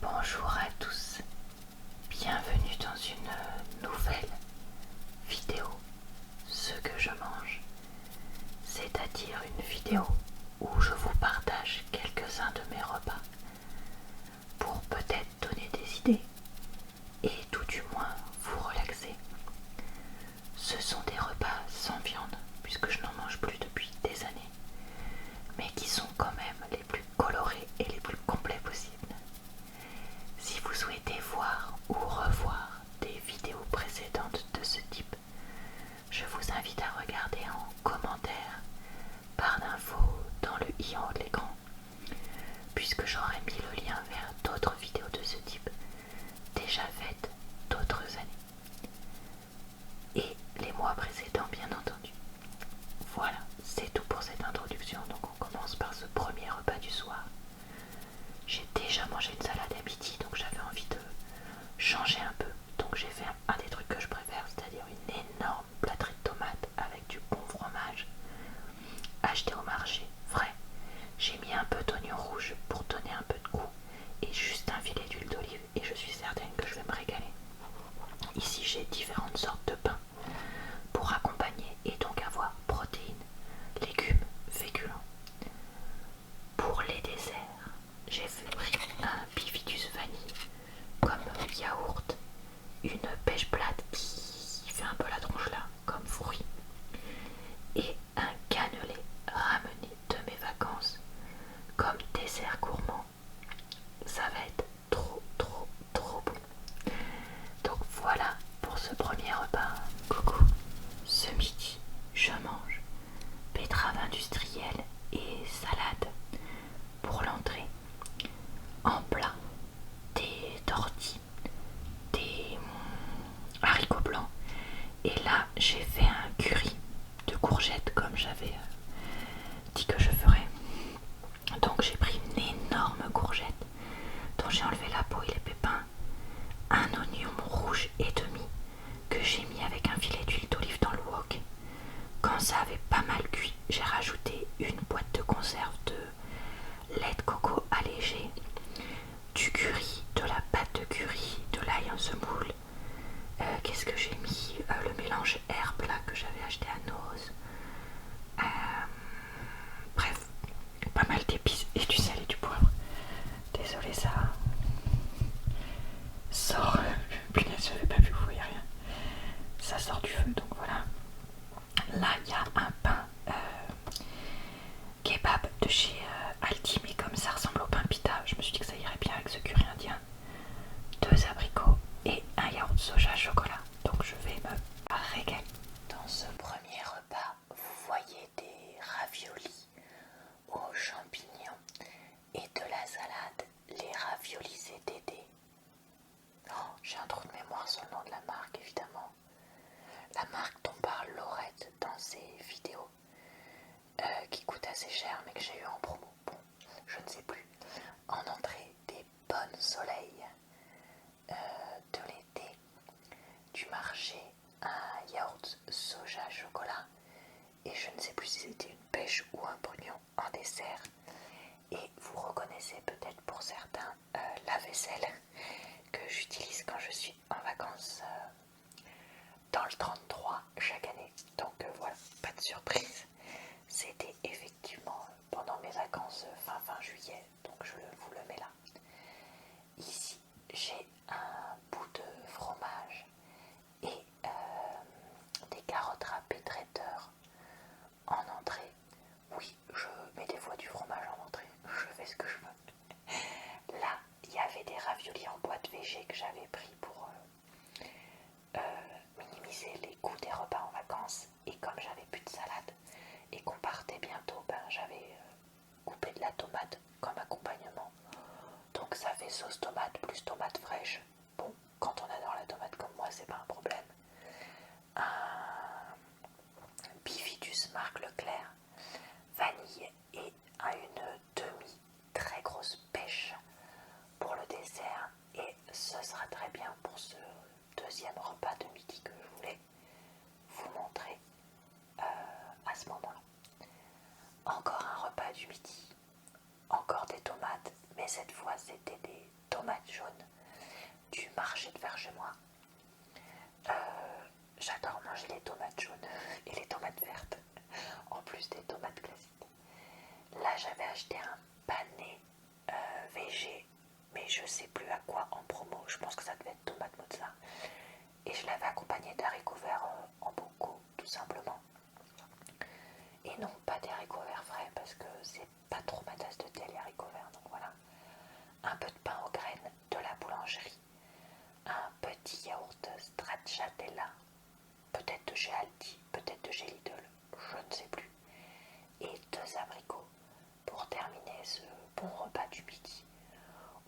Bonjour à tous, bienvenue dans une nouvelle vidéo Ce que je mange, c'est-à-dire une vidéo où je vous partage quelques-uns de mes repas pour peut-être donner des idées et tout du moins vous relaxer. Ce sont des repas sans viande puisque je n'en mange plus depuis des années, mais qui sont quand même les plus colorés et les plus complets possibles. Si vous souhaitez voir ou revoir des vidéos précédentes de ce type, je vous invite à regarder en commentaire, barre d'infos dans le i en haut de l'écran, puisque j'aurai mis le lien vers d'autres vidéos de ce type, déjà faites d'autres années. Et les mois précédents, bien entendu. Voilà, c'est tout pour cette introduction, donc on commence par ce premier repas du soir. J'ai déjà mangé une salade à midi, donc j'avais envie de changer un peu. Donc j'ai fait un des trucs que je préfère, c'est-à-dire une énorme plâtrée de tomates avec du bon fromage acheté au marché, frais. J'ai mis un peu d'oignon rouge pour donner un peu de goût et juste un filet d'huile d'olive et je suis certaine que je vais me régaler. Ici j'ai différentes sortes de pain pour accompagner et donc avoir protéines, légumes, féculents. Pour les desserts, j'ai pris un bifidus vanille comme yaourt, une pêche plate qui fait un peu la tronche là comme fruit et un cannelé ramené de mes vacances comme dessert gourmand. Ça va être trop bon. Donc voilà pour ce premier repas. Coucou. Ce midi, je mange betterave industrielle et salade. Pour l'entrée, en plat, des tortillas, des haricots blancs. Et là, j'ai fait un curry de courgettes comme j'avais dit que je ferais. Donc j'ai pris une énorme courgette dont j'ai enlevé la peau et les pépins, un oignon rouge et demi que j'ai mis avec un filet d'huile d'olive dans le wok. Quand ça avait pas mal cuit, j'ai rajouté une boîte de conserve de lait de coco allégé, du curry, de la pâte de curry, de l'ail en semoule. Qu'est-ce que j'ai mis le mélange herbe là que j'avais acheté à Noz. Bref, pas mal d'épices et du sel et du poivre. Désolée, ça sort. Punaise, j'avais pas vu, vous voyez rien. Ça sort du feu, donc voilà. Là, il y a un pain kebab de chez Aldi, mais comme ça ressemble au pain pita, je me suis dit que ça irait bien avec ce curry indien. 2 abricots et un yaourt soja chocolat. Donc je vais me régaler. Dans ce premier repas, vous voyez des raviolis aux champignons et de la salade. Les raviolis c'est Dédé. Oh, j'ai un trou de mémoire sur le nom de la marque évidemment. La marque dont parle Laurette dans ses vidéos, qui coûte assez cher mais que j'ai eu en promo. Bon, je ne sais plus. En entrée, des bonnes soleils de l'été, du marché, un yaourt soja chocolat et je ne sais plus si c'était une pêche ou un brugnon en dessert. Et vous reconnaissez peut-être pour certains la vaisselle que j'utilise quand je suis en vacances dans le 33 chaque année. Donc voilà, pas de surprise. C'était effectivement pendant mes vacances fin juillet, donc je vous le mets là. Ici, j'ai un bout de fromage et des carottes râpées traiteur en entrée. Oui, je mets des fois du fromage en entrée, je fais ce que je veux. Là, il y avait des raviolis en boîte végé que j'avais pris pour minimiser les coûts des repas en vacances. Et comme j'avais plus de salade et qu'on partait bientôt, j'avais coupé de la tomate comme accompagnement. Donc ça fait sauce tomate plus tomate fraîche. Bon, quand on adore la tomate comme moi, c'est pas un problème. Un bifidus marque Leclerc, vanille et une demi très grosse pêche pour le dessert. Et ce sera très bien pour ce deuxième repas de midi que je voulais vous montrer à ce moment-là. Encore un repas du midi, encore des tomates, mais cette fois c'était des tomates jaunes du marché de vers chez moi. J'adore manger les tomates jaunes et les tomates vertes, en plus des tomates classiques. Là, j'avais acheté un pané végé, mais je sais plus à quoi en promo. Je pense que ça devait être tomate mozza. Et je l'avais accompagné d'haricots verts en bocaux, tout simplement. Et non, pas des haricots verts frais, parce que c'est pas trop ma tasse de thé, les haricots verts. Donc voilà. Un peu de pain aux graines de la boulangerie. Un petit yaourt stracciatella. Peut-être de chez Aldi, peut-être de chez Lidl, je ne sais plus. Et 2 abricots pour terminer ce bon repas du midi.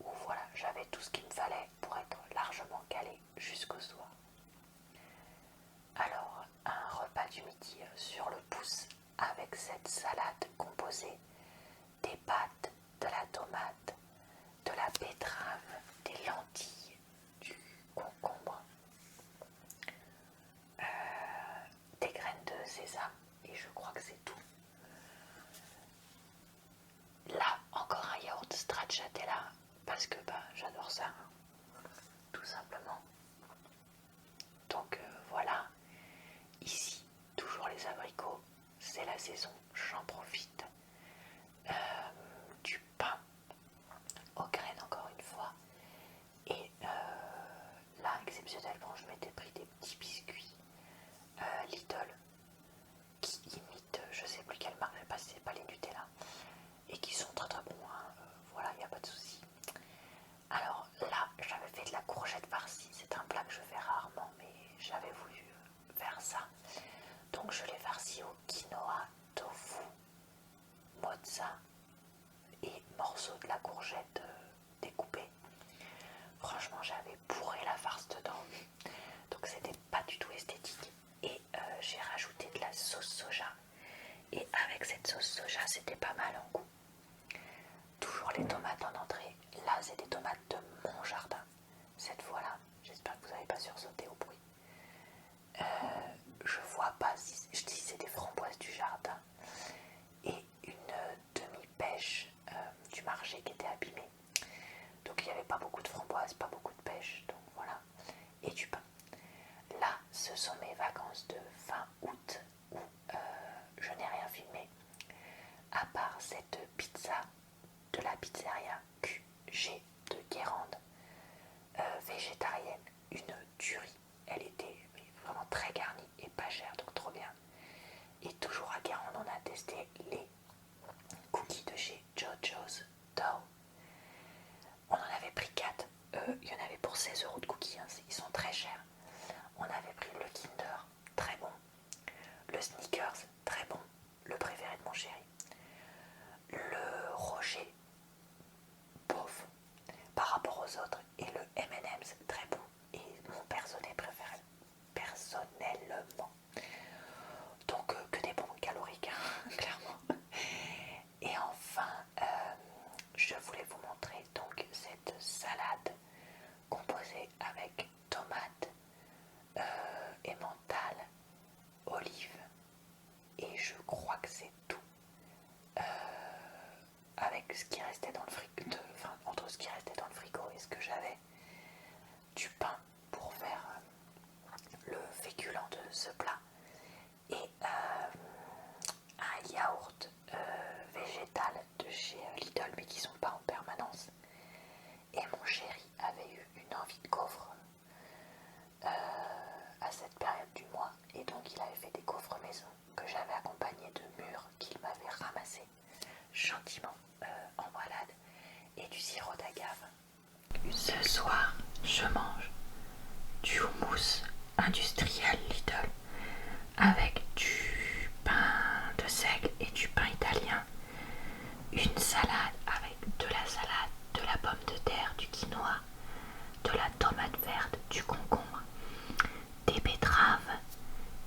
Où voilà, j'avais tout ce qu'il me fallait pour être largement calé jusqu'au soir. Alors, un repas du midi sur le pouce avec cette salade composée des pâtes, de la tomate, de la betterave, des lentilles, du concombre, des graines de sésame, et je crois que c'est tout. Là, encore un yaourt stracciatella, parce que j'adore ça, hein, tout simplement. Donc voilà, ici, toujours les abricots, c'est la saison, j'en profite. Du pain aux graines encore une fois. Et là, exceptionnellement, je m'étais pris des petits biscuits Lidl qui imitent, je sais plus quelle marque, c'est pas les Nutella, et qui sont très très bons, hein. Voilà, il n'y a pas de souci. Alors là, j'avais fait de la courgette farcie, c'est un plat que je fais rarement, mais j'avais voulu faire ça. Donc je l'ai farci au quinoa, tofu, mozza et morceaux de la courgette découpée. Franchement, j'avais bourré la farce dedans, donc c'était pas du tout esthétique. Et j'ai rajouté de la sauce soja, et avec cette sauce soja, c'était pas mal en goût. Toujours les tomates en entrée. Là, c'est des tomates de mon jardin. Cette fois-là, j'espère que vous n'avez pas sursauté au bruit. Je vois pas si c'est des framboises du jardin et une demi-pêche du marché qui était abîmée. Donc il n'y avait pas beaucoup de framboises, pas beaucoup de pêche, donc voilà. Et du pain. Là, ce sont mes vacances de fin août où je n'ai rien filmé, à part cette pizza de la pizzeria QG de Guérande, végétarienne, une tuerie. Elle était vraiment très garnie et pas chère, donc trop bien. Et toujours à Guérande, on a testé les cookies de chez Jojo's Dough. On en avait pris 4, il y en avait pour 16 € de cookies, hein, ils sont très chers. On avait pris le Kinder, très bon, le Snickers, très bon, le préféré de mon chéri, le Roger, bof par rapport aux autres, et le M&M's, très bon, et mon personnel préféré, personnellement. Donc que des bombes caloriques, hein, clairement. Et enfin, je voulais vous montrer donc cette salade composée avec tomates, emmental, olives, et je crois que c'est tout. Avec ce qui restait dans le frigo, entre ce qui restait dans le frigo et ce que j'avais, du pain pour faire le féculent de ce plat, et un yaourt végétal de chez Lidl, mais qui sont pas en permanence. Et mon chéri avait eu une envie de gaufres à cette période du mois, et donc il avait fait des gaufres maison que j'avais accompagnées de mûres qu'il m'avait ramassées gentiment en balade, et du sirop d'agave. Ce soir, je mange du houmous industriel Lidl avec du pain de seigle et du pain italien, une salade avec de la salade, de la pomme de terre, du quinoa, de la tomate verte, du concombre, des betteraves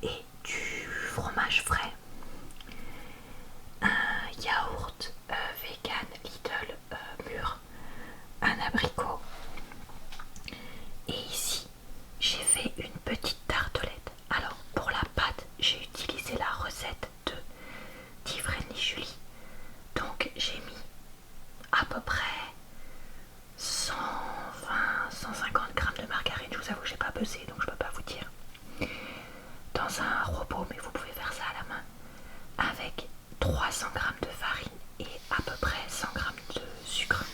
et du fromage frais, un yaourt vegan Lidl mûr, un abricot, et ici j'ai fait une petite tartelette. Alors pour la pâte, j'ai utilisé la recette de d'Yvonne et Julie. Donc j'ai mis 150 grammes de margarine. Je vous avoue, j'ai pas pesé donc je peux pas vous dire. Dans un robot, mais vous pouvez faire ça à la main, avec 300 grammes de farine et à peu près 100 grammes de sucre.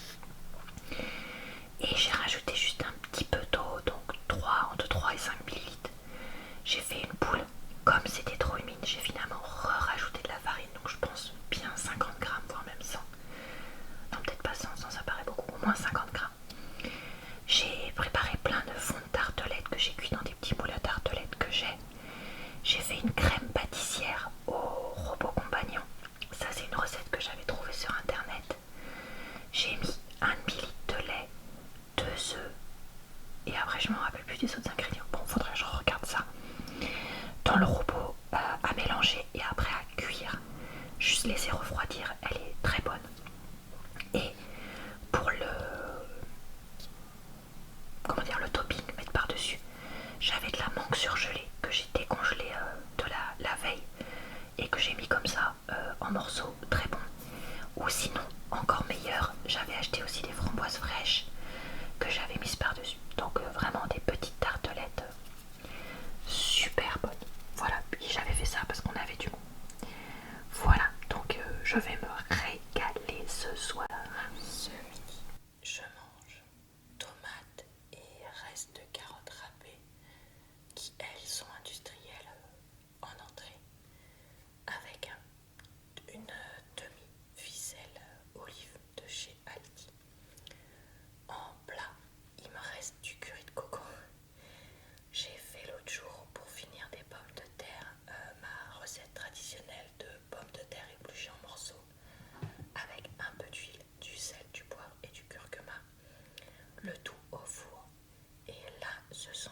Et j'ai rajouté juste un petit peu d'eau, donc entre 3 et 5 millilitres. J'ai fait une boule. Comme c'était trop humide, j'ai finalement rajouté de la farine, donc je pense bien 50 grammes, voire même 100. Non, peut-être pas 100, ça paraît beaucoup, au moins 50 grammes. J'ai préparé plein de fonds de tartelettes que j'ai cuit dans des petits moules à tartelettes que j'ai. J'ai fait une crème pâtissière au robot compagnon. Ça, c'est une recette que j'avais trouvée sur internet. J'ai mis 1 demi-litre de lait, 2 œufs, et après je me rappelle plus des autres ingrédients. Bon, faudrait que je regarde ça. Dans le robot à mélanger et après à cuire. Juste laisser refroidir, elle est très bonne. Et pour le topping, mettre par dessus, j'avais de la mangue surgelée que j'ai décongelée de la veille et que j'ai mis comme ça en morceaux, très bon. Ou sinon, encore meilleur, j'avais acheté aussi des framboises fraîches que j'avais mises par dessus. Donc vraiment des petites tartelettes super bonnes. Voilà, puis j'avais fait ça parce qu'on avait du goût. Voilà, donc je vais me régaler ce soir. Ce midi, je mange tomates et restes de carottes râpées qui, elles, sont industrielles en entrée, avec une demi-ficelle olive de chez Aldi. En plat, il me reste du curry de coco. J'ai fait l'autre jour, pour finir, des pommes de terre, ma recette traditionnelle de pommes de terre épluchées en morceaux avec un peu d'huile, du sel, du poivre et du curcuma, le tout au four. Et là, ce sont